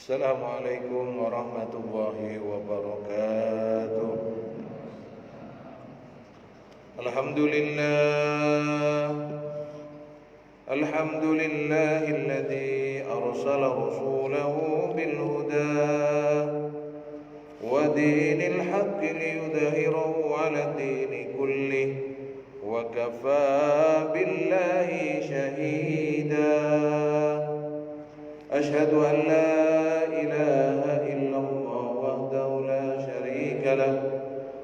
Assalamualaikum warahmatullahi wabarakatuh. Alhamdulillahilladzi arsala rasulahu bil huda wa dinil haqqi liyudhhirahu 'ala dini kullih wa kafaa billahi shahida. Asyhadu an la ilaha illallah wahdahu la syarika lah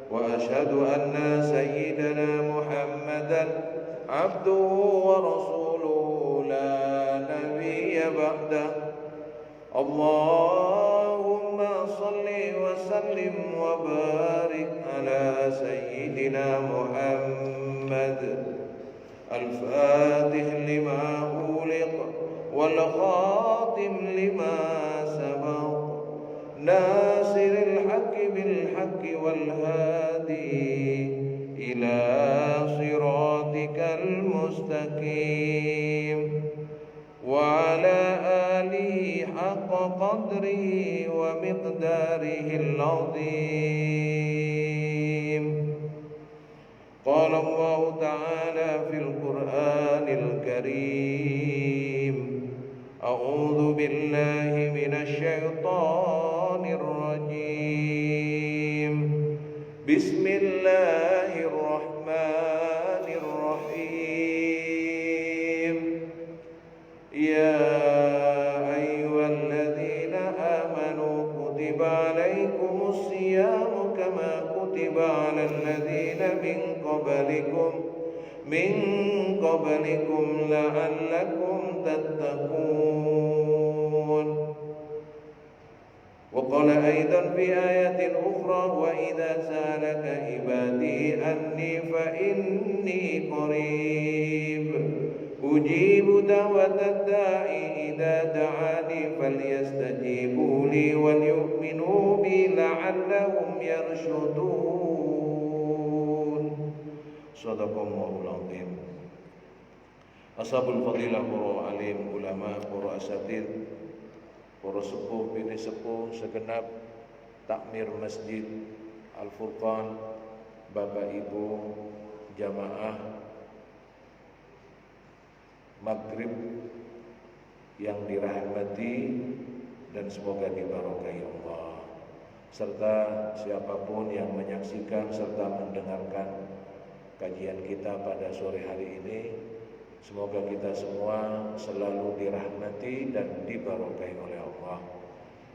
wa asyhadu anna sayyidana Muhammadan abduhu wa rasuluhu la nabiyya ba'dah. Allahumma salli wa sallim wa barik ala sayyidina Muhammad al-fatih lima uliq wal khatim lima sabaq nasiril haqqi bil haqqi wal hadi ila siratikal mustaqim wa ala alihi haqqa qadrihi wa miqdarihil azim. Qala Allah ta'ala fil Qur'anil Karim, a'udzu billahi minasy syaithanir rajim. Bismillahirrahmanirrahim. Ya ayyuhalladzina amanu kutiba alaikumus siyamu kama kutiba alal ladzina min qablikum la'allakum tattaqun. Wa qala aidan fi ayatin ukhra wa idza sa'alaka ibadi anni fa inni qarib ujibu da'watad da'i idza da'ani falyastajibu li wal yu'minu bi la'allahum yarshudun. Shadaqallahul azim. Ashabul fadilah, para alim, ulama, para asatid, para sepuh, bini sepuh, segenap takmir Masjid Al-Furqan, Bapak Ibu jamaah Maghrib yang dirahmati dan semoga diberkahi Allah, serta siapapun yang menyaksikan serta mendengarkan kajian kita pada sore hari ini, semoga kita semua selalu dirahmati dan diberkahi oleh Allah.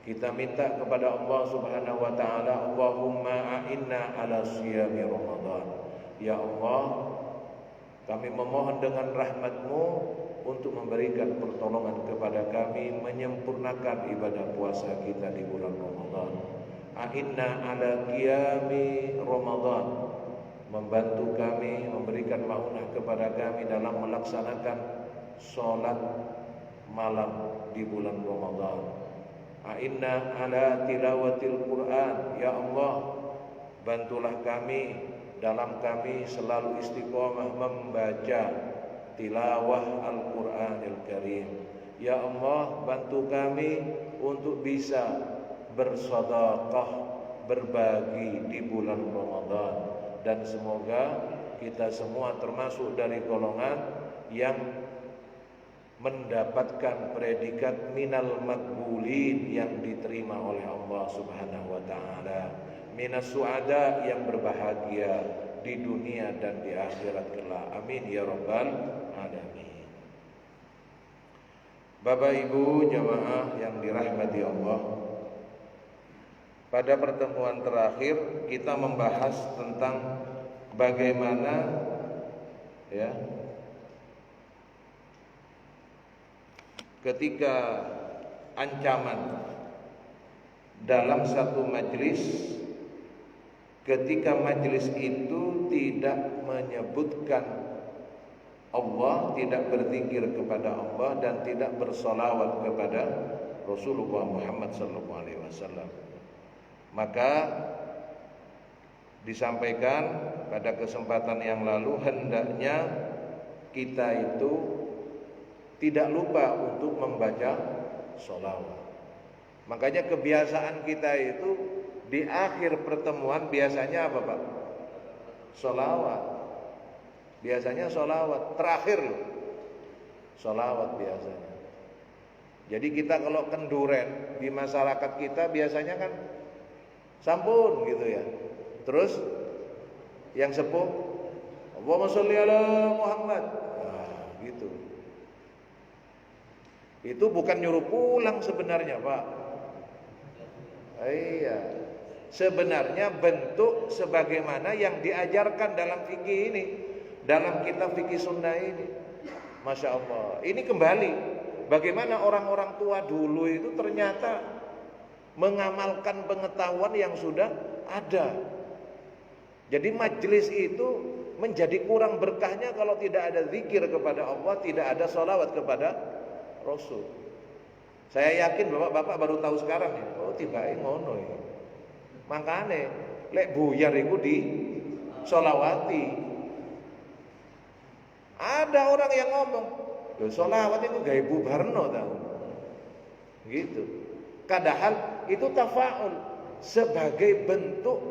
Kita minta kepada Allah Subhanahu wa taala, Allahumma a'inna ala siyami Ramadan. Ya Allah, kami memohon dengan rahmat-Mu untuk memberikan pertolongan kepada kami menyempurnakan ibadah puasa kita di bulan Ramadan. A'inna ala qiyami Ramadan. Membantu kami, memberikan maunah kepada kami dalam melaksanakan sholat malam di bulan Ramadan. A'inna ala tilawatil Quran. Ya Allah, bantulah kami dalam kami selalu istiqomah membaca tilawah Al-Quranil Karim. Ya Allah, bantu kami untuk bisa bersedekah, berbagi di bulan Ramadan. Dan semoga kita semua termasuk dari golongan yang mendapatkan predikat minal maqbulin, yang diterima oleh Allah Subhanahu wa taala, minas suada, yang berbahagia di dunia dan di akhirat kelak. Amin ya rabbal alamin. Bapak Ibu jamaah yang dirahmati Allah, pada pertemuan terakhir kita membahas tentang bagaimana ketika ancaman dalam satu majelis, ketika majelis itu tidak menyebutkan Allah, tidak berzikir kepada Allah, dan tidak bersolawat kepada Rasulullah Muhammad SAW, maka disampaikan pada kesempatan yang lalu, hendaknya kita itu tidak lupa untuk membaca sholawat. Makanya kebiasaan kita itu di akhir pertemuan biasanya apa Pak? Sholawat. Biasanya sholawat. Terakhir loh, sholawat biasanya. Jadi kita kalau kenduren di masyarakat kita biasanya kan sampun gitu ya. Terus yang sepuh, Allahumma sholli ala Muhammad. Nah, gitu. Itu bukan nyuruh pulang sebenarnya Pak. Iya. Sebenarnya bentuk sebagaimana yang diajarkan dalam fikih ini, dalam kitab fikih sunnah ini. Masya Allah. Ini kembali bagaimana orang-orang tua dulu itu ternyata mengamalkan pengetahuan yang sudah ada. Jadi majelis itu menjadi kurang berkahnya kalau tidak ada zikir kepada Allah, tidak ada sholawat kepada Rasul. Saya yakin bapak-bapak baru tahu sekarang ya. Oh tiba-tiba ngono ya. Makane lek buyar iku di sholawati. Ada orang yang ngomong, "Lho sholawat itu gawe bubarno tahu." Gitu. Padahal itu tafaul sebagai bentuk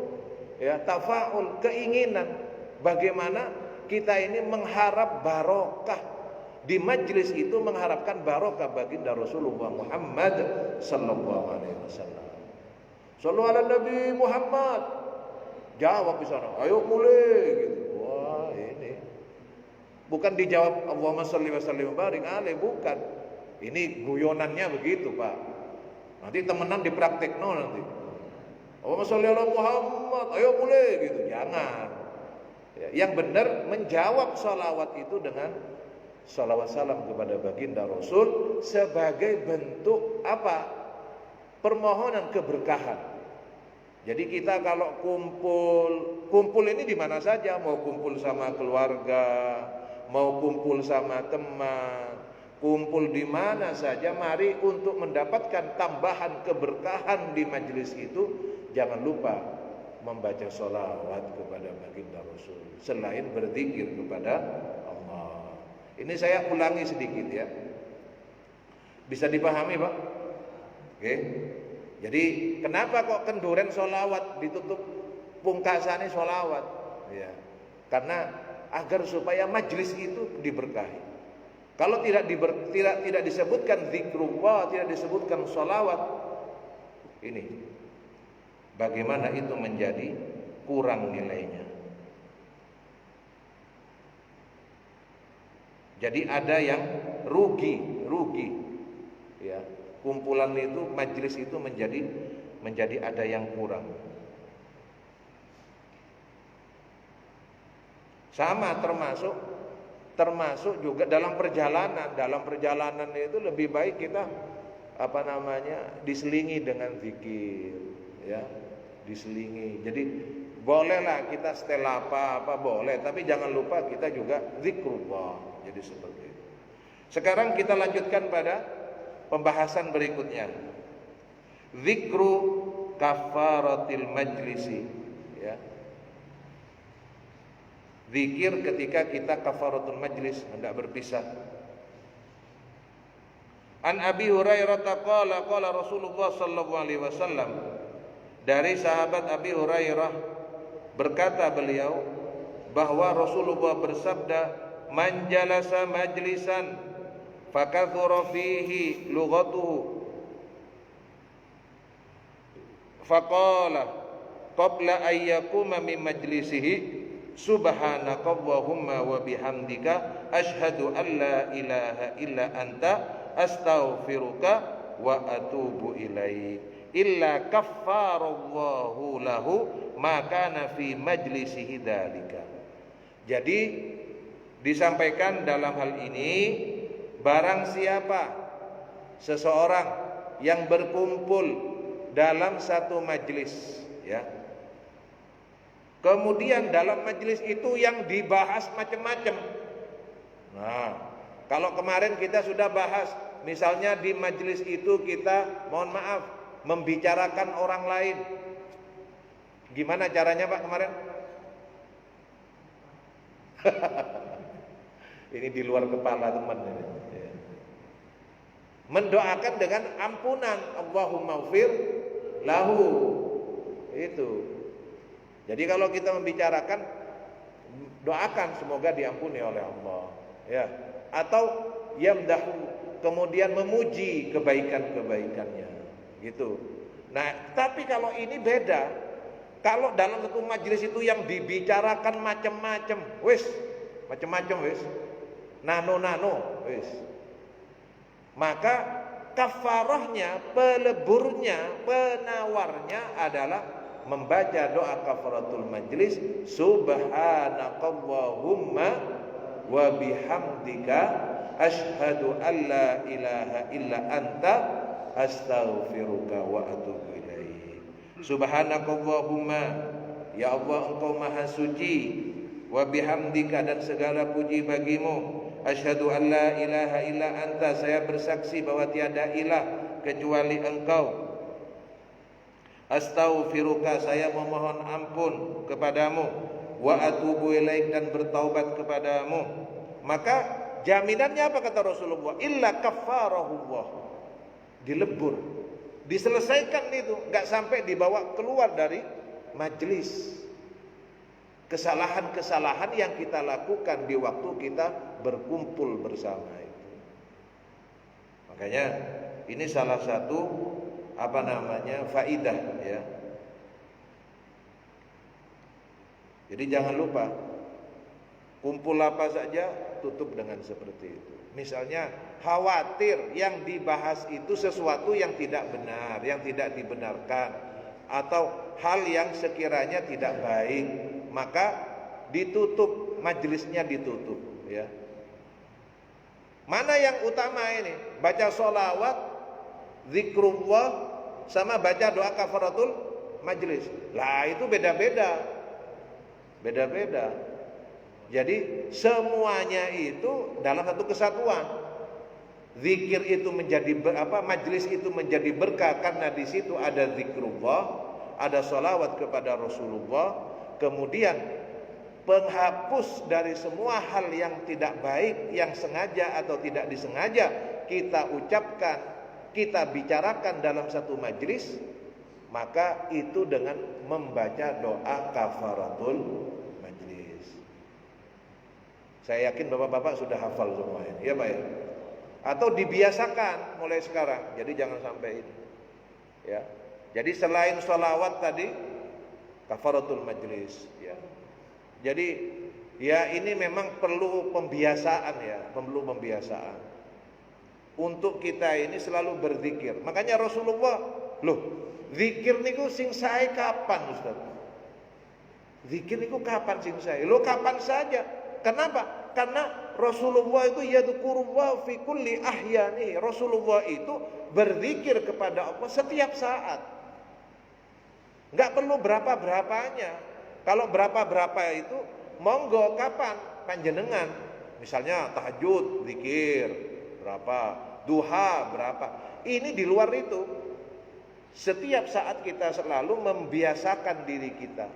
ya, tafaul keinginan bagaimana kita ini mengharap barokah di majlis itu, mengharapkan barokah baginda Rasulullah Muhammad sallallahu alaihi wasallam. Shallu ala Nabi Muhammad. Jawab di sana, ayo mulai gitu. Wah, ini bukan dijawab Allahumma shalli wa sallim barik alaihi, bukan. Ini guyonannya begitu, Pak. Nanti temenan dipraktekno nanti. Allahumma sholli ala Muhammad, ayo mulai gitu. Jangan. Ya, yang benar menjawab salawat itu dengan salawat salam kepada baginda Rasul sebagai bentuk apa? Permohonan keberkahan. Jadi kita kalau kumpul ini di mana saja, mau kumpul sama keluarga, mau kumpul sama teman, kumpul di mana saja, mari untuk mendapatkan tambahan keberkahan di majelis itu, jangan lupa membaca sholawat kepada baginda Rasul selain berzikir kepada Allah. Ini saya ulangi sedikit ya, bisa dipahami Pak? Oke. Jadi kenapa kok kenduren sholawat ditutup pungkasannya sholawat? Ya, karena agar supaya majelis itu diberkahi. Kalau tidak disebutkan zikrullah, tidak disebutkan sholawat, ini bagaimana itu menjadi kurang nilainya. Jadi ada yang rugi, ya. Kumpulan itu, majelis itu menjadi ada yang kurang. Sama termasuk juga dalam perjalanan itu lebih baik kita diselingi dengan zikir, ya, diselingi. Jadi bolehlah kita setel apa boleh, tapi jangan lupa kita juga zikrullah. Jadi seperti itu. Sekarang kita lanjutkan pada pembahasan berikutnya, zikru kafaratil majlisi, ya. Zikir ketika kita kafaratul majlis, hendak berpisah. An Abi Hurairah qala Rasulullah sallallahu alaihi wasallam, dari sahabat Abi Hurairah berkata beliau bahwa Rasulullah bersabda, man jalasa majlisan fakathura fihi lughatuhu faqala qabla an yakuma min majlisihi subhanakallahumma wa bihamdika asyhadu an la ilaha illa anta astaghfiruka wa atubu ilaik illa kaffarallahu lahu ma kana fi majlisihi dzalika. Jadi disampaikan dalam hal ini, barang siapa seseorang yang berkumpul dalam satu majelis, ya, kemudian dalam majelis itu yang dibahas macam-macam. Nah, kalau kemarin kita sudah bahas, misalnya di majelis itu kita, mohon maaf, membicarakan orang lain. Gimana caranya Pak kemarin? Ini di luar kepala teman ini. Mendoakan dengan ampunan, Allahumma ighfir lahu. Itu. Jadi kalau kita membicarakan, doakan semoga diampuni oleh Allah, ya. Atau yamdahu, kemudian memuji kebaikan-kebaikannya, gitu. Nah, tapi kalau ini beda. Kalau dalam satu majelis itu yang dibicarakan macam-macam, macam-macam, nano, maka kafarahnya, peleburnya, penawarnya adalah membaca doa kafaratul majlis, subhanakallahumma wa bihamdika asyhadu an la ilaha illa anta astaghfiruka wa atubu ilaik. Subhanakallahumma, ya Allah engkau maha suci, wa bihamdika, dan segala puji bagimu, asyhadu an la ilaha illa anta, saya bersaksi bahwa tiada ilah kecuali engkau, astaghfiruka, saya memohon ampun kepadamu, wa atubu ilaik, dan bertaubat kepadamu. Maka jaminannya apa kata Rasulullah? Illa kafarahullah, dilebur, diselesaikan itu, enggak sampai dibawa keluar dari majelis. Kesalahan-kesalahan yang kita lakukan di waktu kita berkumpul bersama itu. Makanya ini salah satu faidah, ya. Jadi jangan lupa, kumpul apa saja tutup dengan seperti itu. Misalnya khawatir yang dibahas itu sesuatu yang tidak benar, yang tidak dibenarkan, atau hal yang sekiranya tidak baik, maka ditutup, majelisnya ditutup, ya. Mana yang utama ini? Baca sholawat, zikrullah, sama baca doa kafaratul majlis. Lah itu beda-beda. Jadi semuanya itu dalam satu kesatuan. Zikir itu menjadi majlis itu menjadi berkah karena di situ ada zikrullah, ada sholawat kepada Rasulullah, kemudian penghapus dari semua hal yang tidak baik, yang sengaja atau tidak disengaja kita ucapkan, kita bicarakan dalam satu majlis, maka itu dengan membaca doa kafaratul majlis. Saya yakin bapak-bapak sudah hafal semua ini, ya Pak ya? Atau dibiasakan mulai sekarang. Jadi jangan sampai ini, ya. Jadi selain sholawat tadi, kafaratul majlis, ya. Jadi ya ini memang perlu pembiasaan, ya, perlu pembiasaan. Untuk kita ini selalu berzikir. Makanya Rasulullah, zikir niku sing sae kapan, Ustaz? Zikir niku kapan sing sae? Kapan saja. Kenapa? Karena Rasulullah itu yadhkurullah fi kulli ahyani. Rasulullah itu berzikir kepada Allah setiap saat. Enggak perlu berapa-berapanya. Kalau berapa-berapa itu monggo kapan panjenengan. Misalnya tahajud zikir berapa, duha berapa. Ini di luar itu. Setiap saat kita selalu membiasakan diri kita.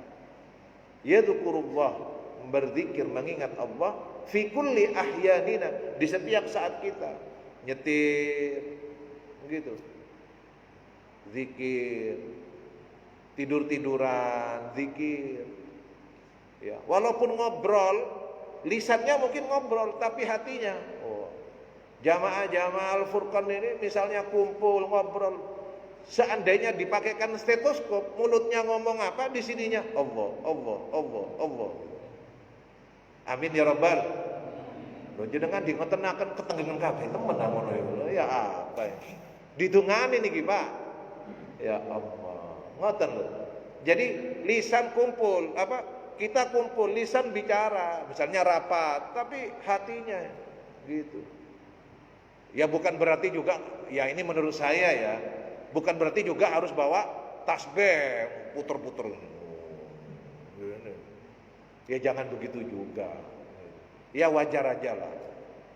Yadhkurullah, berzikir, mengingat Allah fi kulli ahyanina, di setiap saat kita nyetir gitu, zikir, tidur-tiduran zikir, ya. Walaupun ngobrol, lisannya mungkin ngobrol tapi hatinya, jamaah Al-Furqan ini misalnya kumpul ngobrol, seandainya dipakaikan stetoskop, mulutnya ngomong apa, di sininya Allah, Allah, Allah, Allah. Amin ya rabbal. Lho jenengan di ngotenaken ketenggengan kabeh temen ngono ya apa ya. Didungani niki Pak. Ya Allah. Ngoten lho. Jadi lisan kumpul, kita kumpul, lisan bicara, misalnya rapat, tapi hatinya gitu. Ya bukan berarti juga, ya ini menurut saya ya, bukan berarti juga harus bawa tasbih puter-puter. Ya jangan begitu juga. Ya wajar aja lah.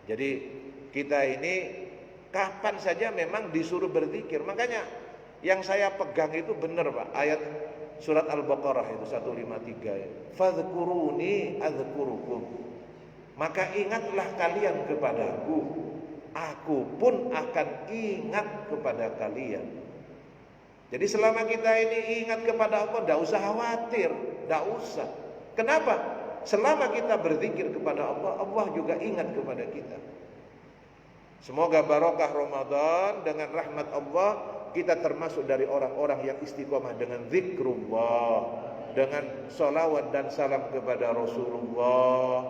Jadi kita ini kapan saja memang disuruh berzikir. Makanya yang saya pegang itu benar Pak, ayat surat Al-Baqarah itu 153. Fadhkuruni adzkurukum. Maka ingatlah kalian kepadaku, aku pun akan ingat kepada kalian. Jadi selama kita ini ingat kepada Allah, tidak usah khawatir, tidak usah. Kenapa? Selama kita berzikir kepada Allah, Allah juga ingat kepada kita. Semoga barokah Ramadan dengan rahmat Allah, kita termasuk dari orang-orang yang istiqomah dengan zikrullah, dengan salawat dan salam kepada Rasulullah,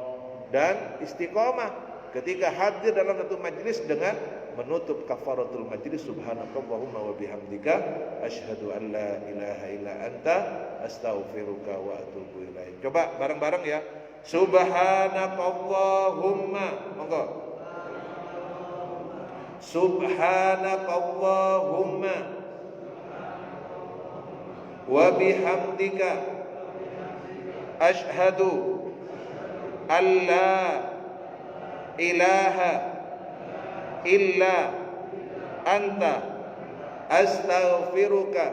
dan istiqomah ketika hadir dalam satu majlis dengan menutup kafaratul majlis, subhanakallahumma wa bihamdika asyhadu an la ilaha illa anta astaghfiruka wa atubu ilaik. Coba bareng-bareng ya. Subhanakallahumma, monggo. Subhanakallahumma wa bihamdika asyhadu an la ilaha illa anta astaghfiruka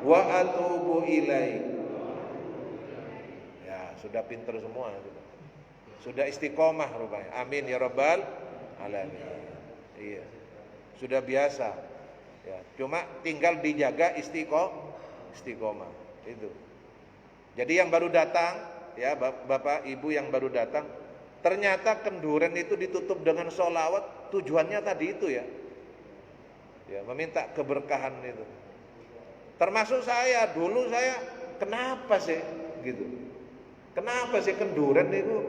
wa atubu ilaik. Ya, sudah pinter semua. Sudah istiqomah rupanya. Amin ya rabbal alamin. Iya. Sudah biasa. Ya, cuma tinggal dijaga istiqomah. Itu. Jadi yang baru datang, ya Bapak Ibu yang baru datang, ternyata kenduren itu ditutup dengan sholawat, tujuannya tadi itu ya. Ya, meminta keberkahan itu. Termasuk saya, dulu saya kenapa sih gitu? Kenapa sih kenduren itu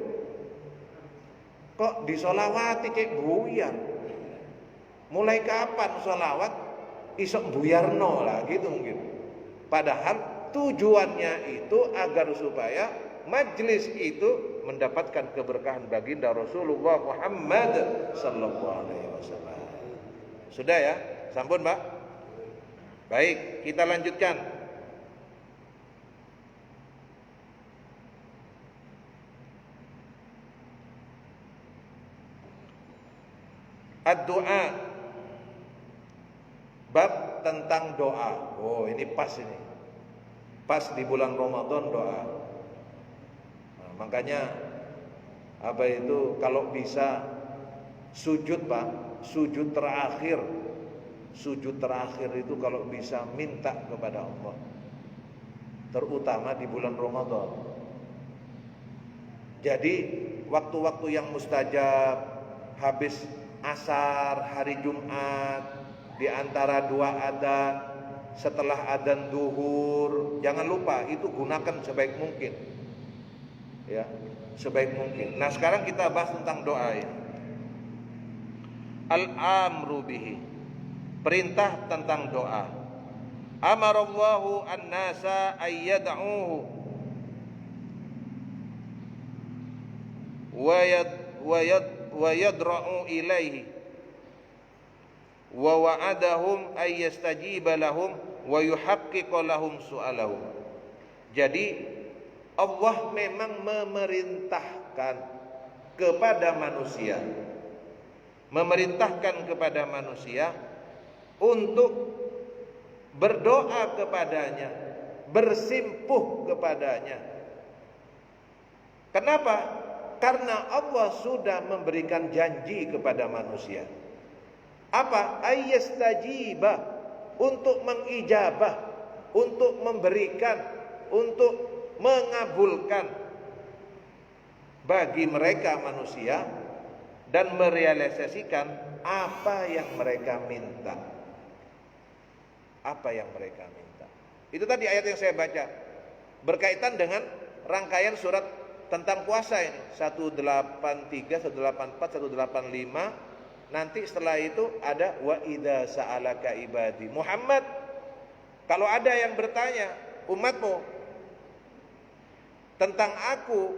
kok disolawati kayak buyar? Mulai kapan sholawat isok buyarno lah gitu mungkin. Padahal tujuannya itu agar supaya majlis itu mendapatkan keberkahan baginda Rasulullah Muhammad sallallahu alaihi wasallam. Sudah ya? Sampun, Mbak? Baik, kita lanjutkan. Ad-du'a. Bab tentang doa. Oh, ini pas ini. Pas di bulan Ramadan doa. Nah, makanya apa itu kalau bisa sujud, Pak, sujud terakhir. Sujud terakhir itu kalau bisa minta kepada Allah. Terutama di bulan Ramadan. Jadi waktu-waktu yang mustajab, habis asar hari Jumat, di antara dua adzan, setelah adzan zuhur, jangan lupa itu gunakan sebaik mungkin. Ya, sebaik mungkin. Nah, sekarang kita bahas tentang doa ini. Al-amru bihi. Perintah tentang doa. Amarallahu an-nasa ayyad'uhu wa yadra'u ilaihi wa wa'adahum ay yastajiba lahum wa yuhaqqiqa lahum su'alahum. Jadi Allah memang memerintahkan kepada manusia, untuk berdoa kepadanya, bersimpuh kepadanya. Kenapa? Karena Allah sudah memberikan janji kepada manusia. Apa? Ayyastajiba, untuk mengijabah, untuk memberikan, untuk mengabulkan bagi mereka manusia dan merealisasikan apa yang mereka minta. Apa yang mereka minta. Itu tadi ayat yang saya baca. Berkaitan dengan rangkaian surat tentang puasa ini. 183, 184, 185. Nanti setelah itu ada wa idza sa'alaka ibadi. Muhammad, kalau ada yang bertanya umatmu tentang aku,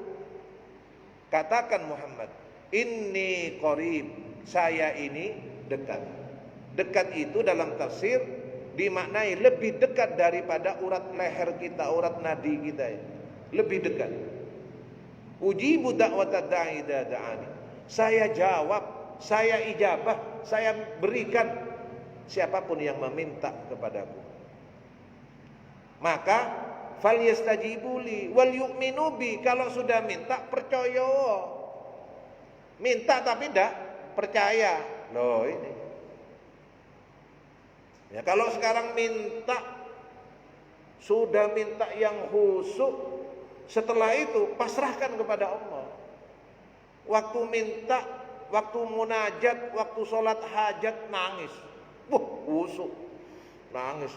katakan Muhammad, inni qarib, saya ini dekat. Dekat itu dalam tafsir dimaknai lebih dekat daripada urat leher kita, urat nadi kita ini. Lebih dekat. Ujibu da'watad da'i idza da'ani. Saya jawab, saya ijabah, saya berikan siapapun yang meminta kepadaku. Maka falyastajibuli wal yu'minu bi, kalau sudah minta percaya. Minta tapi tidak percaya. Loh ini. Ya kalau sekarang sudah minta yang khusyuk, setelah itu pasrahkan kepada Allah. Waktu minta, waktu munajat, waktu sholat hajat nangis. Khusyuk. Nangis.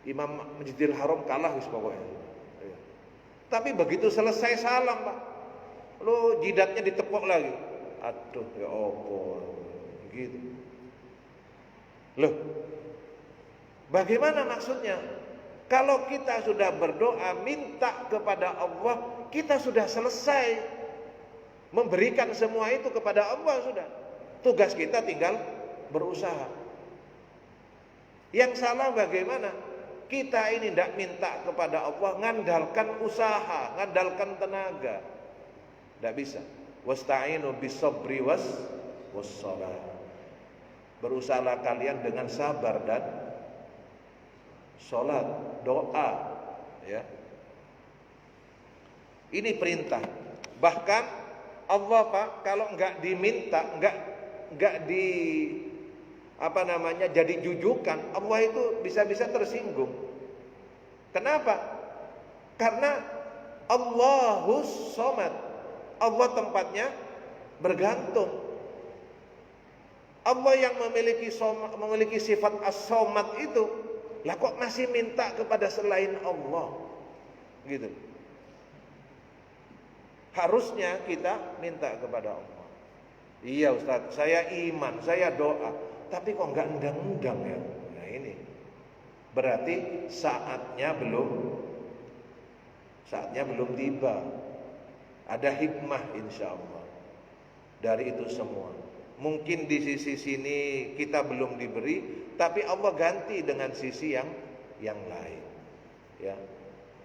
Imam Masjidil Haram kalah pokoknya. Tapi begitu selesai salam, Pak, lo jidatnya ditepuk lagi. Aduh ya Allah, gitu. Loh, bagaimana maksudnya? Kalau kita sudah berdoa minta kepada Allah, kita sudah selesai memberikan semua itu kepada Allah sudah. Tugas kita tinggal berusaha. Yang salah bagaimana? Kita ini tidak minta kepada Allah, ngandalkan usaha, ngandalkan tenaga. Tidak bisa. Wasta'inu bis-sabri was-shalah. Berusahalah kalian dengan sabar dan sholat, doa, ya. Ini perintah. Bahkan Allah, Pak, kalau enggak diminta, enggak jadi jujukan, Allah itu bisa-bisa tersinggung. Kenapa? Karena Allahus Somad. Allah tempatnya bergantung. Allah yang memiliki sifat as-somad itu, lah kok masih minta kepada selain Allah, gitu. Harusnya kita minta kepada Allah. Iya Ustaz, saya iman, saya doa, tapi kok enggak endang-endang ya. Nah ini berarti saatnya belum tiba. Ada hikmah insya Allah dari itu semua. Mungkin di sisi sini kita belum diberi, tapi Allah ganti dengan sisi yang lain. Ya,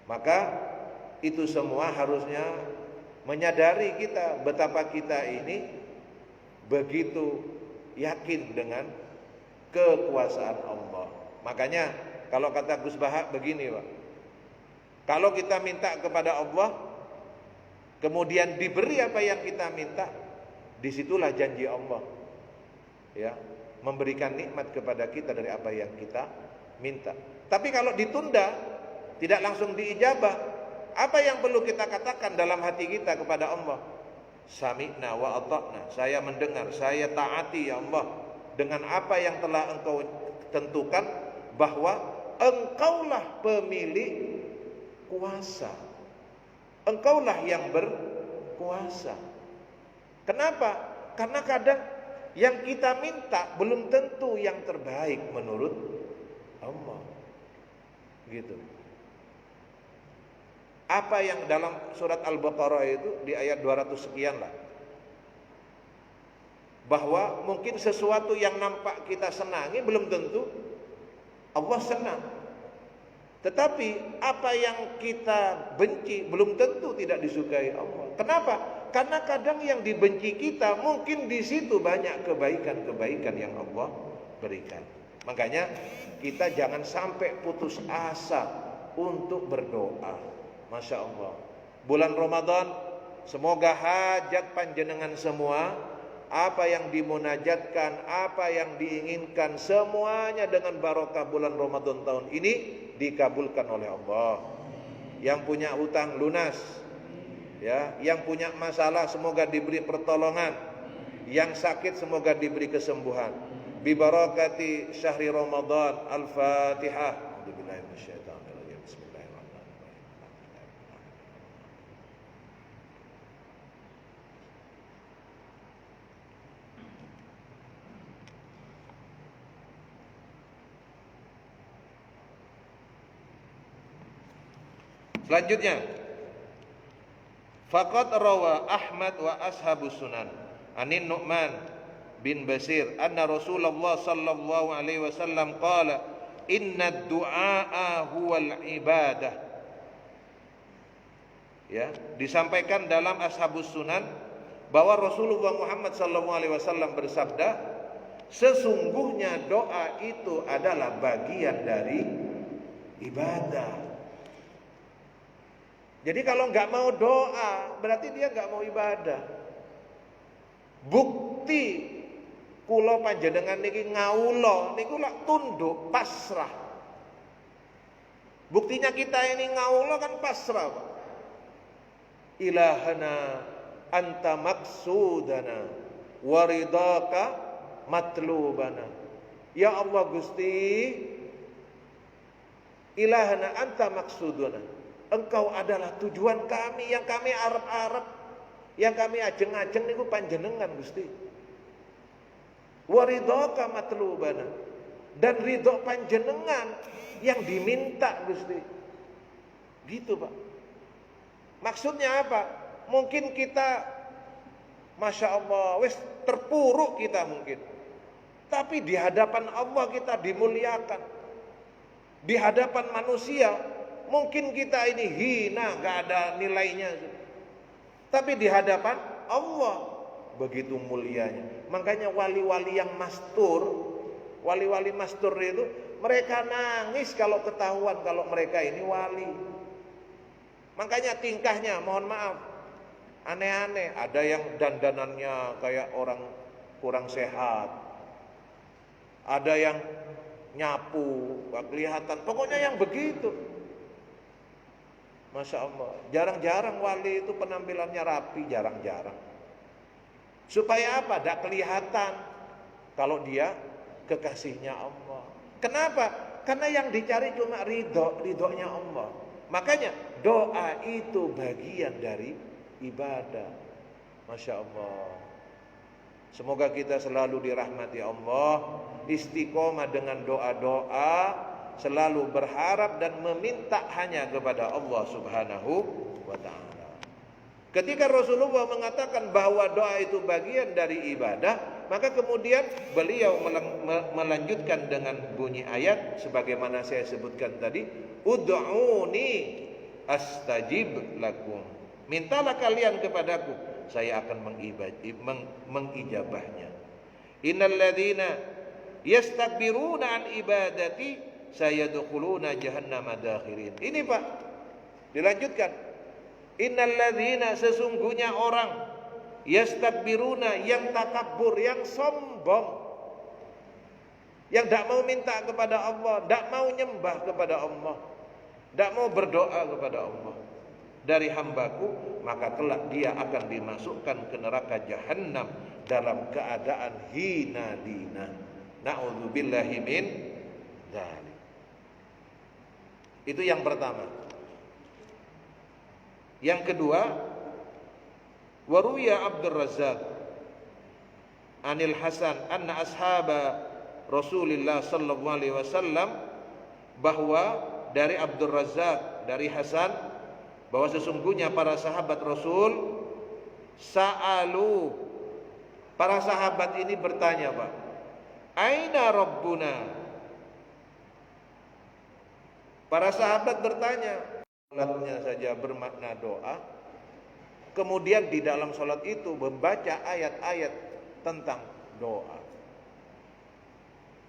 maka itu semua harusnya menyadari kita betapa kita ini begitu yakin dengan kekuasaan Allah. Makanya kalau kata Gus Bahak begini, Pak, kalau kita minta kepada Allah, kemudian diberi apa yang kita minta, disitulah janji Allah, ya, memberikan nikmat kepada kita dari apa yang kita minta. Tapi kalau ditunda, tidak langsung diijabah, apa yang perlu kita katakan dalam hati kita kepada Allah? Sami'na wa ata'na, saya mendengar, saya taati ya Allah, dengan apa yang telah Engkau tentukan, bahwa Engkaulah pemilik kuasa, Engkaulah yang berkuasa. Kenapa? Karena kadang yang kita minta belum tentu yang terbaik menurut Allah. Gitu. Apa yang dalam surat Al-Baqarah itu di ayat 200 sekian lah. Bahwa mungkin sesuatu yang nampak kita senangi belum tentu Allah senang. Tetapi apa yang kita benci belum tentu tidak disukai Allah. Kenapa? Karena kadang yang dibenci kita mungkin di situ banyak kebaikan-kebaikan yang Allah berikan. Makanya kita jangan sampai putus asa untuk berdoa. Masya Allah. Bulan Ramadan, semoga hajat panjenengan semua, apa yang dimunajatkan, apa yang diinginkan, semuanya dengan barokah bulan Ramadan tahun ini dikabulkan oleh Allah. Yang punya hutang lunas, ya, yang punya masalah semoga diberi pertolongan, yang sakit semoga diberi kesembuhan. Bi barakati syahri Ramadan. Al-Fatihah. A'udzubillahi minasyaitonirrajim. Bismillahirrahmanirrahim. Selanjutnya, faqad rawa Ahmad wa ashabus sunan anin Nu'man bin Basir anna Rasulullah sallallahu alaihi wasallam qala inna ad-du'a huwal ibadah. Ya, disampaikan dalam ashabus sunan bahwa Rasulullah Muhammad sallallahu alaihi wasallam bersabda, sesungguhnya doa itu adalah bagian dari ibadah. Jadi kalau nggak mau doa, berarti dia nggak mau ibadah. bukti kula panjenengan niki ngawula niku lak tunduk pasrah. Buktinya kita ini ngawula kan pasrah, Pak. Ilahana anta maksudana waridaka matlubana. Ya Allah Gusti, ilahana anta maksudana. Engkau adalah tujuan kami, yang kami arep-arep, yang kami ajeng-ajeng niku panjenengan Gusti. Waridaka matlubana, dan ridho panjenengan yang diminta Gusti. Gitu, Pak. Maksudnya apa? Mungkin kita Masya Allah wis terpuruk kita mungkin, tapi di hadapan Allah kita dimuliakan. Di hadapan manusia mungkin kita ini hina, gak ada nilainya, tapi di hadapan Allah begitu mulianya. Makanya wali-wali yang mastur, wali-wali mastur itu mereka nangis kalau ketahuan kalau mereka ini wali. Makanya tingkahnya mohon maaf aneh-aneh. Ada yang dandanannya kayak orang kurang sehat, ada yang nyapu gak kelihatan, pokoknya yang begitu. Masya Allah, jarang-jarang wali itu penampilannya rapi, jarang-jarang. Supaya apa? Tidak kelihatan kalau dia kekasihnya Allah. Kenapa? Karena yang dicari cuma ridhonya Allah. Makanya doa itu bagian dari ibadah. Masya Allah. Semoga kita selalu dirahmati Allah, istiqomah dengan doa-doa, selalu berharap dan meminta hanya kepada Allah Subhanahu wa ta'ala. Ketika Rasulullah mengatakan bahwa doa itu bagian dari ibadah, maka kemudian beliau melanjutkan dengan bunyi ayat sebagaimana saya sebutkan tadi, ud'uni astajib lakum. Mintalah kalian kepadaku, saya akan mengijabahnya. Innal ladzina yastakbiruna an ibadati sayadkhuluna jahannama dakhirin. Ini Pak, dilanjutkan. Innal ladzina, sesungguhnya orang, yastakbiruna, yang takabur, yang sombong, yang tidak mau minta kepada Allah, tidak mau nyembah kepada Allah, tidak mau berdoa kepada Allah dari hambaku, maka kelak dia akan dimasukkan ke neraka jahanam dalam keadaan hina dina. Na'udzubillahi min dzalik. Itu yang pertama. Yang kedua, waruya Abdul Razzaq anil Hasan anna ashaba Rasulullah sallallahu alaihi wasallam, bahwa dari Abdul Razzaq dari Hasan bahwa sesungguhnya para sahabat Rasul sa'alu, para sahabat ini bertanya, Pak, aina rabbuna? Para sahabat bertanya, salatnya saja bermakna doa, kemudian di dalam salat itu membaca ayat-ayat tentang doa.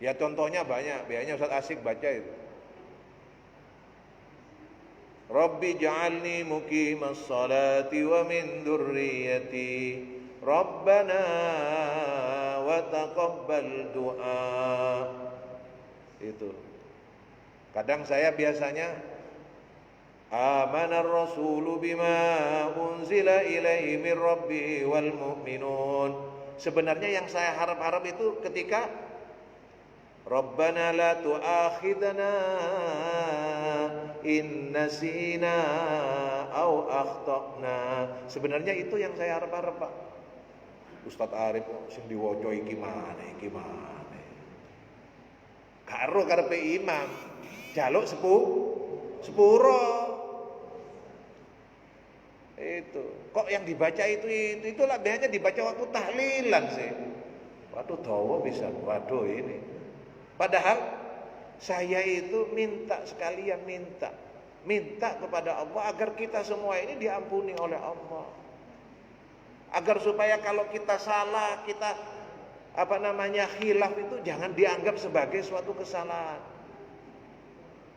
Ya contohnya banyak, biasanya Ustaz asik baca itu. Rabbi ja'alni muqimas salati wa min dzurriyyati Rabbana wa taqabbal du'a. Itu. Kadang saya biasanya amanar rasulu bima unzila ilaihi min rabbi wal mu'minun. Sebenarnya yang saya harap-harap itu ketika Rabbana la tu'akhidna in nasina au akhtana. Sebenarnya itu yang saya harap-harap, Pak. Ustaz Arif sing diwaca iki mana. Karo karepe imam jaluk sepuro. Itu. Kok yang dibaca itulah biasanya dibaca waktu tahlilan sih. Waduh dawa bisa. Waduh ini. Padahal saya itu minta sekalian minta kepada Allah agar kita semua ini diampuni oleh Allah. Agar supaya kalau kita salah, kita khilaf itu jangan dianggap sebagai suatu kesalahan.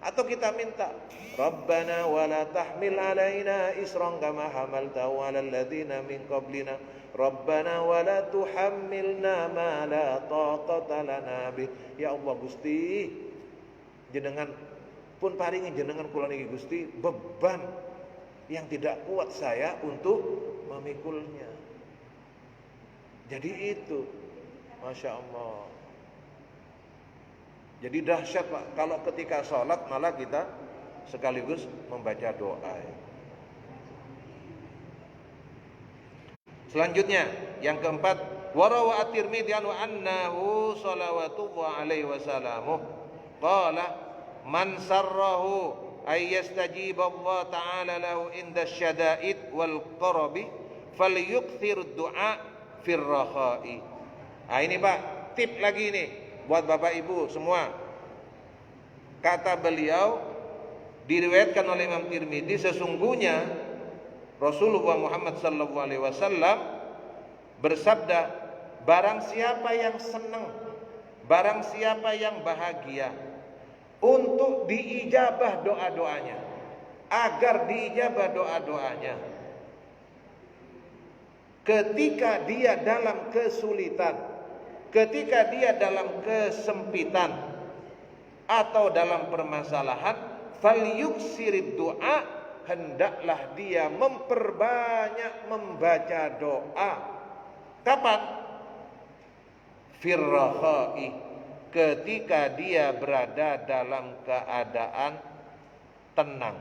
Atau kita minta, Rabbana wala tahmil alaina isran kama hamaltahu alal ladzina min qablina Rabbana wa la tuhammilna ma la taqata lana bih. Ya Allah Gusti, jenengan pun paringi jenengan kula niki Gusti beban yang tidak kuat saya untuk memikulnya. Jadi itu, Masya Allah. Jadi dahsyat Pak, kalau ketika sholat malah kita sekaligus membaca doa. Selanjutnya yang keempat, warawa at-Tirmidzi annahu shalawatullah alaihi wasallam qala man sarrahu ay yastajib Allah ta'ala lahu inda syada'id wal qarabi falyukthir du'a fir rakha'i. Nah ini Pak, tip lagi nih buat Bapak Ibu semua. Kata beliau, diriwayatkan oleh Imam Tirmidzi, sesungguhnya Rasulullah Muhammad sallallahu alaihi wasallam bersabda, barang siapa yang senang, barang siapa yang bahagia untuk diijabah doa-doanya, agar diijabah doa-doanya ketika dia dalam kesulitan, ketika dia dalam kesempitan atau dalam permasalahan, falyuksirid doa, hendaklah dia memperbanyak membaca doa. Kapan? Firrakhai, ketika dia berada dalam keadaan tenang,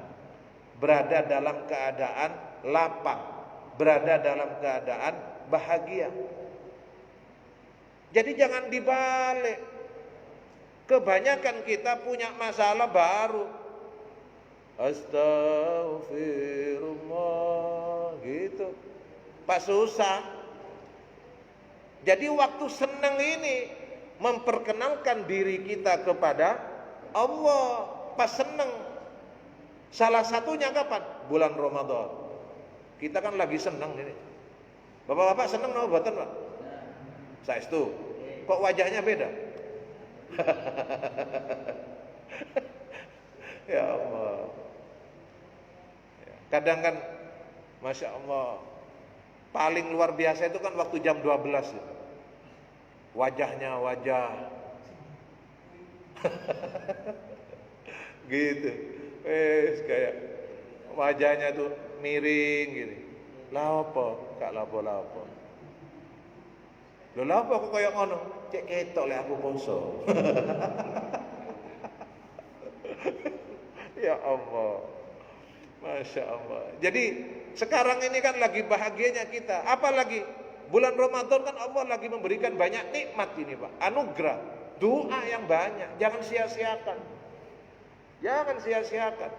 berada dalam keadaan lapang, berada dalam keadaan bahagia. Jadi jangan dibalik. Kebanyakan kita punya masalah baru. Astaghfirullah gitu. Pak susah. Jadi waktu senang ini memperkenalkan diri kita kepada Allah. Pas senang. Salah satunya kapan? Bulan Ramadan. Kita kan lagi senang ini. Bapak-bapak senang no boten, Pak? Saestu. Kok wajahnya beda? Ya Allah. Kadang kan Masya Allah, paling luar biasa itu kan waktu jam 12 ya. Wajahnya wajah gitu, kayak wajahnya tuh miring gitu. Lapo, kak lapo. Lho lapo kok kayak ngono? Cek ketok lek aku poso. Ya Allah, Masya Allah. Jadi sekarang ini kan lagi bahagianya kita. Apalagi bulan Ramadan kan Allah lagi memberikan banyak nikmat ini Pak. Anugerah, doa yang banyak. Jangan sia-siakan. Jangan sia-siakan.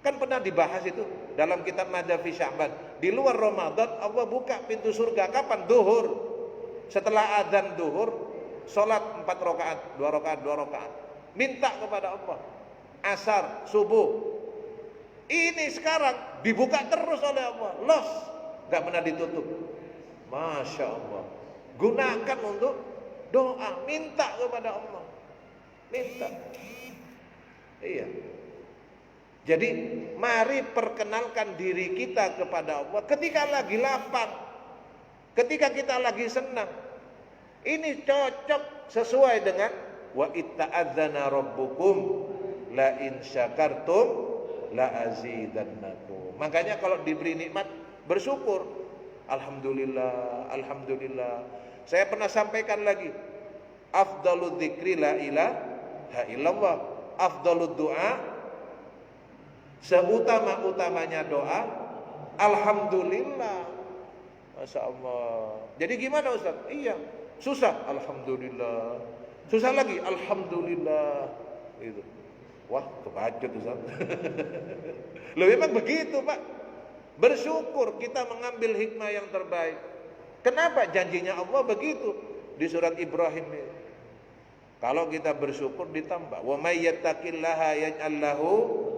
Kan pernah dibahas itu dalam kitab Madhafi Sya'ban. Di luar Ramadan Allah buka pintu surga kapan? Duhur. Setelah adzan duhur, sholat 4 rakaat, 2 rakaat. Minta kepada Allah. Asar, subuh. Ini sekarang dibuka terus oleh Allah. Los, gak pernah ditutup. Masya Allah. Gunakan untuk doa, minta kepada Allah. Minta. Iya. Jadi mari perkenalkan diri kita kepada Allah ketika lagi lapang, ketika kita lagi senang. Ini cocok sesuai dengan wa itta'adzana rabbukum la in syakartum la azidannakum. Makanya kalau diberi nikmat bersyukur. Alhamdulillah, alhamdulillah. Saya pernah sampaikan lagi, afdalud dzikri la ilaha illallah, afdalud du'a, seutama-utamanya doa alhamdulillah. Masya Allah. Jadi gimana Ustaz? Iya, susah alhamdulillah, susah lagi alhamdulillah. Itu wah kebacut Ustaz. Loh memang begitu Pak. Bersyukur, kita mengambil hikmah yang terbaik. Kenapa? Janjinya Allah begitu di surat Ibrahim ini. Kalau kita bersyukur ditambah. Wa may yattaqillaha yaj'al lahu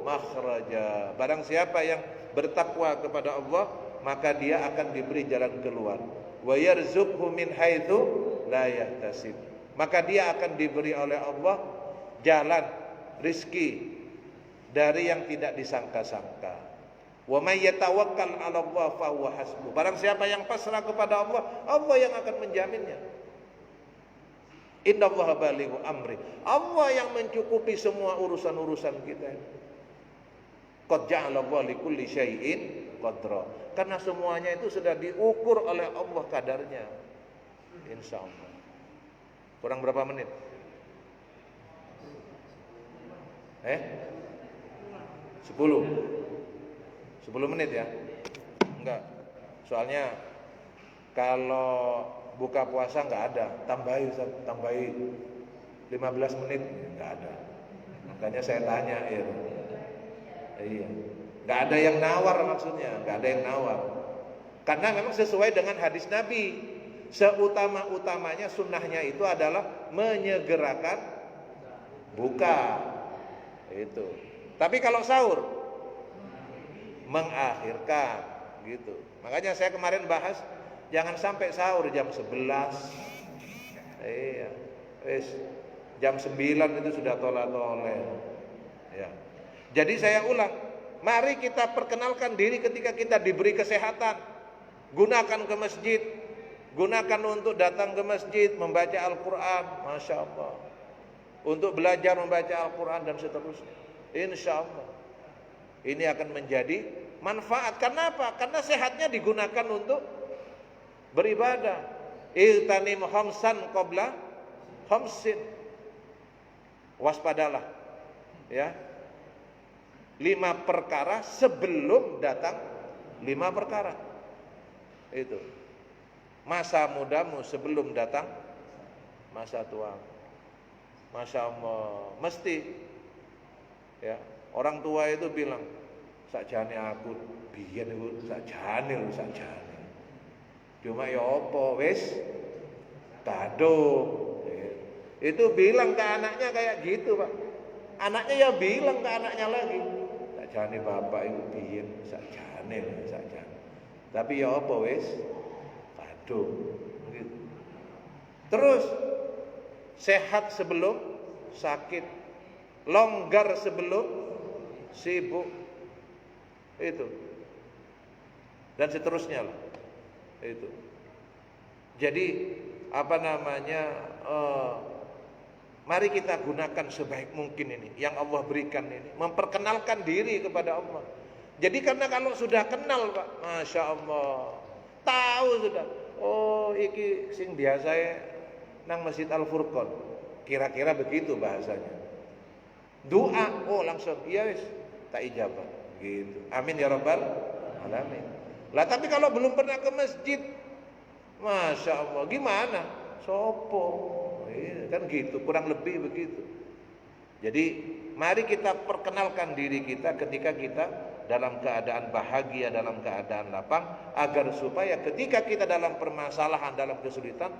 makhraja. Barang siapa yang bertakwa kepada Allah, maka dia akan diberi jalan keluar. Wa yarzuqhu min haitsu la yahtasib. Maka dia akan diberi oleh Allah jalan rizki dari yang tidak disangka-sangka. Wa may yatawakkal 'ala Allah fa huwa hasbuh. Barang siapa yang pasrah kepada Allah, Allah yang akan menjaminnya. Innallaha balighu amri. Allah yang mencukupi semua urusan-urusan kita. Qad ja'ala Allah likulli syai'in qadra. Karena semuanya itu sudah diukur oleh Allah kadarnya. Insyaallah. Kurang berapa menit? 10 menit ya? Enggak. Soalnya kalau buka puasa enggak ada, tambahi 15 menit, enggak ada. Makanya saya tanya ya. Iya. Enggak ada yang nawar maksudnya, enggak ada yang nawar. Karena memang sesuai dengan hadis Nabi. Seutama-utamanya sunnahnya itu adalah menyegerakan buka. Itu. Tapi kalau sahur mengakhirkan gitu. Makanya saya kemarin bahas jangan sampai sahur jam 11. Iya. Jam 9 itu sudah tola-tole. Ya. Jadi saya ulang, mari kita perkenalkan diri ketika kita diberi kesehatan. Gunakan ke masjid. Gunakan untuk datang ke masjid, membaca Al-Quran, Masya Allah. Untuk belajar membaca Al-Quran dan seterusnya. Insya Allah. Ini akan menjadi manfaat. Karena apa? Karena sehatnya digunakan untuk beribadah. Iltanim khamsan qabla khamsin. Waspadalah. Ya. 5 perkara sebelum datang 5 perkara. Itu. Masa mudamu sebelum datang masa tua. Masya Allah. Mesti ya, orang tua itu bilang, sakjane aku biyen iku sakjane. Cuma ya apa wis kadung. Itu bilang ke anaknya kayak gitu, Pak. Anaknya ya bilang ke anaknya lagi, sakjane bapak iku biyen sakjane. Tapi ya apa wis kadung. Gitu. Terus sehat sebelum sakit, longgar sebelum sibuk, itu, dan seterusnya lah, itu. Jadi apa namanya? Mari kita gunakan sebaik mungkin ini yang Allah berikan ini, memperkenalkan diri kepada Allah. Jadi karena kalau sudah kenal, Pak, Masya Allah, tahu sudah. Oh, iki sing biasa nang Masjid Al-Furqan. Kira-kira begitu bahasanya. Doa, oh langsung, iya wis, tak ijabah. Gitu. Amin ya rabbal alamin. Lah tapi kalau belum pernah ke masjid, Masya Allah, gimana? Sopo? Kan gitu, kurang lebih begitu. Jadi mari kita perkenalkan diri kita ketika kita dalam keadaan bahagia, dalam keadaan lapang, agar supaya ketika kita dalam permasalahan, dalam kesulitan,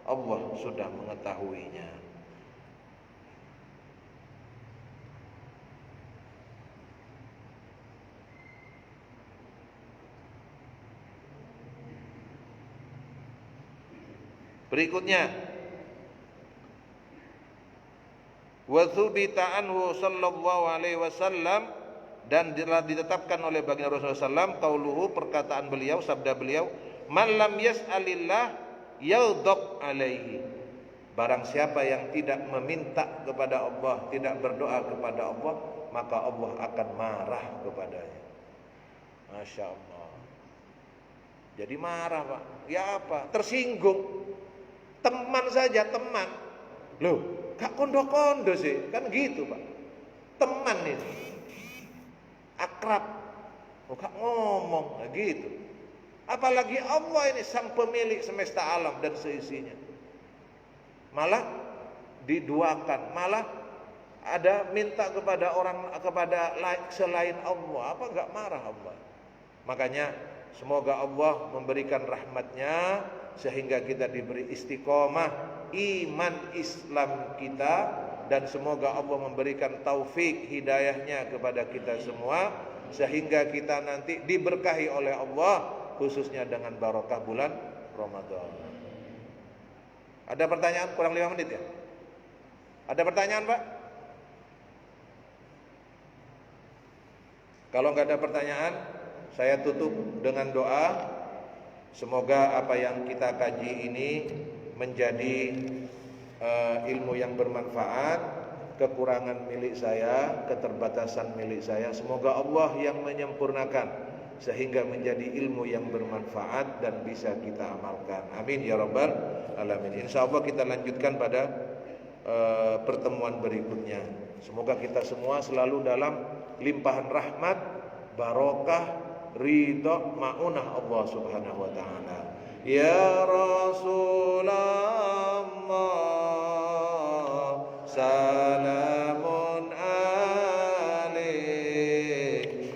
Allah sudah mengetahuinya. Berikutnya, wa tsubita anhu sallallahu alaihi wasallam, dan telah ditetapkan oleh baginda Rasulullah SAW qauluhu, perkataan beliau, sabda beliau, man lam yas'alillah yaghdab alaihi. Barang siapa yang tidak meminta kepada Allah, tidak berdoa kepada Allah, maka Allah akan marah kepadanya. Masya Allah. Jadi marah, Pak. Ya apa? Tersinggung. Teman saja, teman. Loh, gak kondo-kondo sih. Kan gitu, Pak. Teman ini. Akrab. Oh, gak ngomong. Nah, gitu. Apalagi Allah ini sang pemilik semesta alam dan seisinya. Malah diduakan. Malah ada minta kepada orang, kepada selain Allah. Apa gak marah Allah? Makanya semoga Allah memberikan rahmatnya sehingga kita diberi istiqomah iman Islam kita, dan semoga Allah memberikan taufik hidayahnya kepada kita semua sehingga kita nanti diberkahi oleh Allah khususnya dengan barokah bulan Ramadan. Ada pertanyaan? Kurang 5 menit ya? Ada pertanyaan, Pak? Kalau nggak ada pertanyaan, Saya tutup dengan doa. Semoga apa yang kita kaji ini menjadi ilmu yang bermanfaat. Kekurangan milik saya, keterbatasan milik saya, semoga Allah yang menyempurnakan sehingga menjadi ilmu yang bermanfaat dan bisa kita amalkan. Amin ya rabbal alamin. Insyaallah kita lanjutkan pada pertemuan berikutnya. Semoga kita semua selalu dalam limpahan rahmat, barokah, ridha, maunah Allah Subhanahu wa taala. Ya Rasulullah, salamun alaik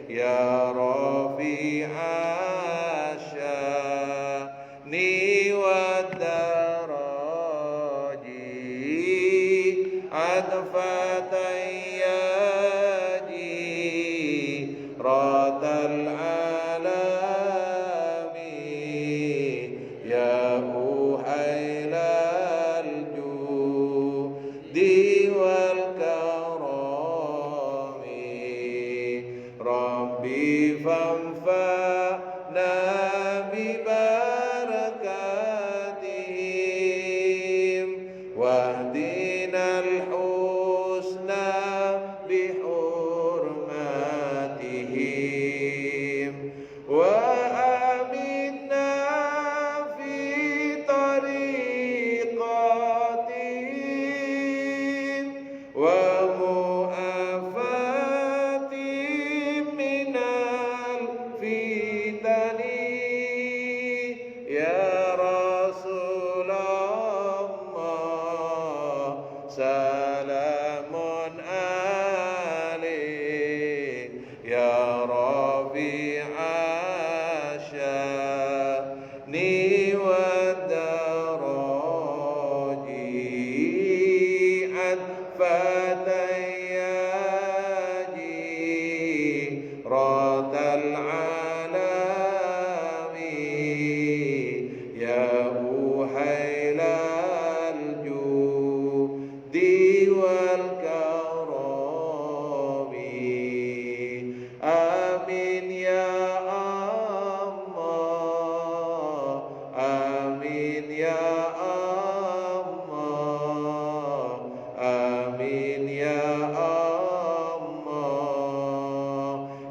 ya rafi'a sya'ni wa daraji adfatayyaji radal alami ya uhailal judi wal karami rabbi famfa'na bi barakatihim wahdinal husna bi hurmatihim wa aminna fi tariqatihim wa mu'afatim minal fitani ya Rasulullah salamun alaik ya rafi'a sya'ni wa daraji adfatayyaji radal alami ya uhailal judi wal karami amin ya Allah amin ya Allah amin ya Allah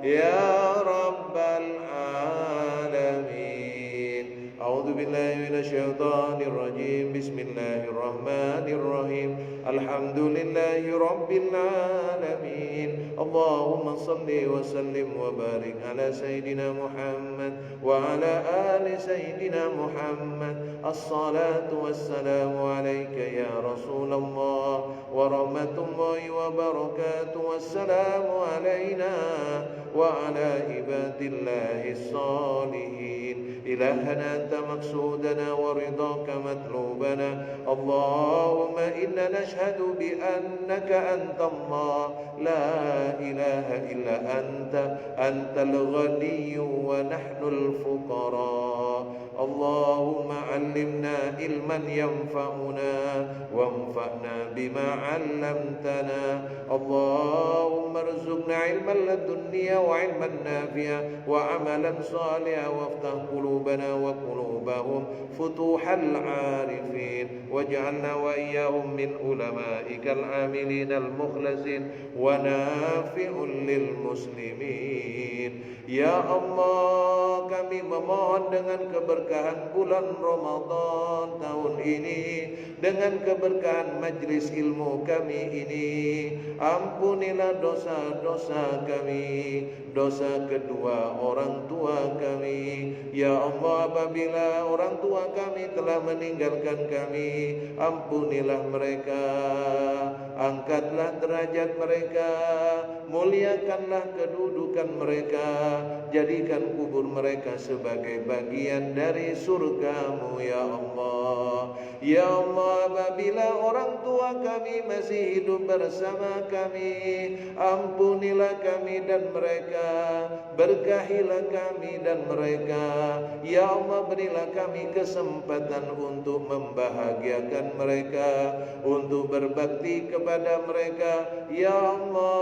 ya rabbal alamin. A'udzu billahi minasyaitonir rajim. Bismillahirrahmanirrahim. Alhamdulillahi rabbil alamin. Allahumma salli wa sallim wa barik ala sayyidina Muhammad wa ala ali sayyidina Muhammad. As-salatu wassalamu alayka ya Rasulullah wa rahmatullahi wa barakatuh. Wassalamu alayna wa ala ibadillahi salihin. إلهنا أنت مقصودنا ورضاك مطلوبنا. اللهم إنا نشهد بأنك أنت الله لا إله إلا أنت. أنت الغني ونحن الفقراء. اللهم علمنا علما ينفعنا وانفعنا بما علمتنا. اللهم ارزقنا علما لدنيا وعلما نافعا وعملا صالحا وافتح قلوبنا وقلوبهم فتوح العارفين واجعلنا وإياهم من علمائك العاملين المخلصين ونافع للمسلمين. Ya Allah, kami memohon dengan keberkahan bulan Ramadan tahun ini, dengan keberkahan majlis ilmu kami ini, ampunilah dosa-dosa kami, dosa kedua orang tua kami. Ya Allah, apabila orang tua kami telah meninggalkan kami, ampunilah mereka, angkatlah derajat mereka, muliakanlah kedudukan mereka, jadikan kubur mereka sebagai bagian dari surgamu ya Allah. Ya Allah, apabila orang tua kami masih hidup bersama kami, ampunilah kami dan mereka, berkahilah kami dan mereka. Ya Allah, berilah kami kesempatan untuk membahagiakan mereka, untuk berbakti kepada mereka. Ya Allah,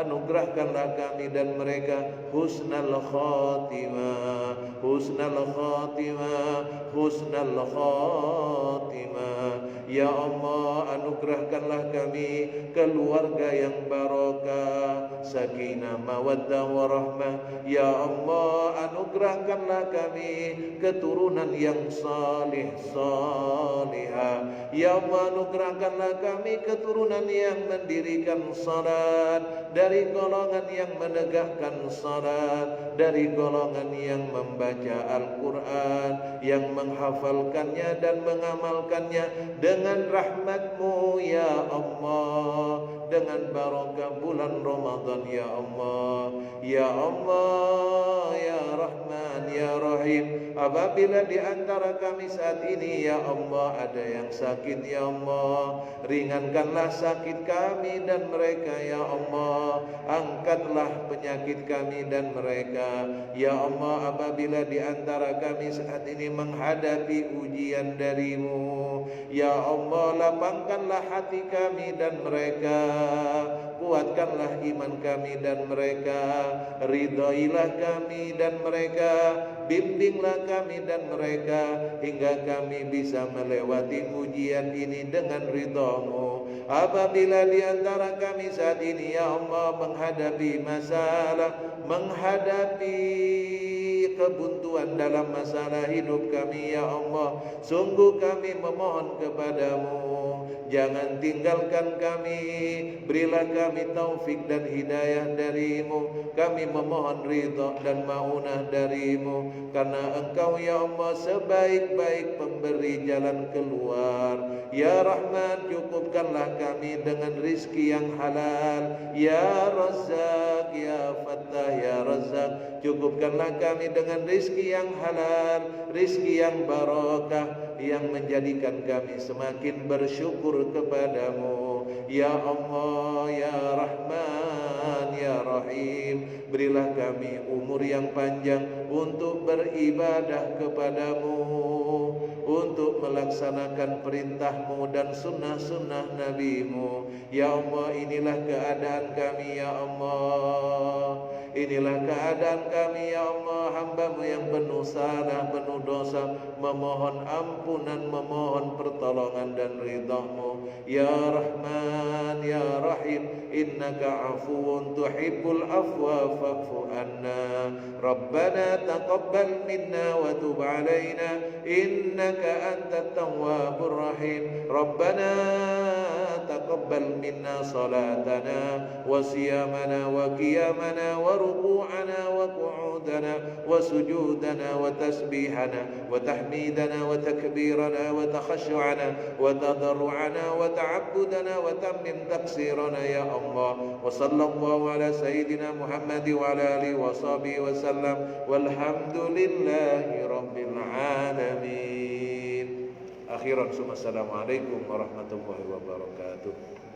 anugerahkanlah kami dan mereka husnal khatimah, husnal khatimah, husnal khatimah. Ya Allah, anugerahkanlah kami keluarga yang barokah, sakinah, mawaddah warahmah. Ya Allah, anugerahkanlah kami keturunan yang salih salihah. Ya Allah, anugerahkanlah kami keturunan yang mendirikan salat, dari golongan yang menegakkan salat, dari golongan yang membaca Al-Quran, yang menghafalkannya dan mengamalkannya dengan rahmat-Mu ya Allah, dengan barakah bulan Ramadan ya Allah. Ya Allah, ya Rahman, ya Rahim, apabila di antara kami saat ini ya Allah ada yang sakit ya Allah, ringankanlah sakit kami dan mereka ya Allah, angkatlah penyakit kami dan mereka ya Allah. Apabila di antara kami saat ini menghadapi ujian dari-Mu ya Allah, lapangkanlah hati kami dan mereka, kuatkanlah iman kami dan mereka, ridhoilah kami dan mereka, bimbinglah kami dan mereka, hingga kami bisa melewati ujian ini dengan ridha-Mu. Apabila di antara kami saat ini ya Allah menghadapi masalah, menghadapi kebuntuan dalam masalah hidup kami ya Allah, sungguh kami memohon kepadamu, jangan tinggalkan kami, berilah kami taufik dan hidayah dari-Mu. Kami memohon ridha dan maunah dari-Mu, karena Engkau ya Allah sebaik-baik pemberi jalan keluar. Ya Rahman, cukupkanlah kami dengan rizki yang halal. Ya Razzaq, ya Fattah, ya Razzaq, cukupkanlah kami dengan rizki yang halal, rizki yang barakah, yang menjadikan kami semakin bersyukur kepadamu. Ya Allah, ya Rahman, ya Rahim, berilah kami umur yang panjang untuk beribadah kepadamu, untuk melaksanakan perintah-Mu dan sunnah-sunnah Nabi-Mu. Ya Allah, inilah keadaan kami ya Allah, inilah keadaan kami ya Allah, hamba-Mu yang penuh salah, penuh dosa, memohon ampunan, memohon pertolongan dan ridha-Mu. Ya Rahman, ya Rahim, innaka afuwun tuhibbul afwa fa'fu anna. Rabbana taqabbal minna wa tub alaina, innaka antat tawwabur rahim. Rabbana taqabbal minna salatana wa siyamana wa qiyamana wa ruku'ana wa qu'udana wa sujudana wa tasbihana wa tahmidana wa takbirana wa takhashu'ana wa tadarru'ana wa ta'abbudana wa tammim taqsirana ya Allah. Wa sallallahu ala sayyidina Muhammad wa ala alihi wa sahbihi wa sallam, walhamdulillahi rabbil alamin. Akhiran, assalamualaikum warahmatullahi wabarakatuh.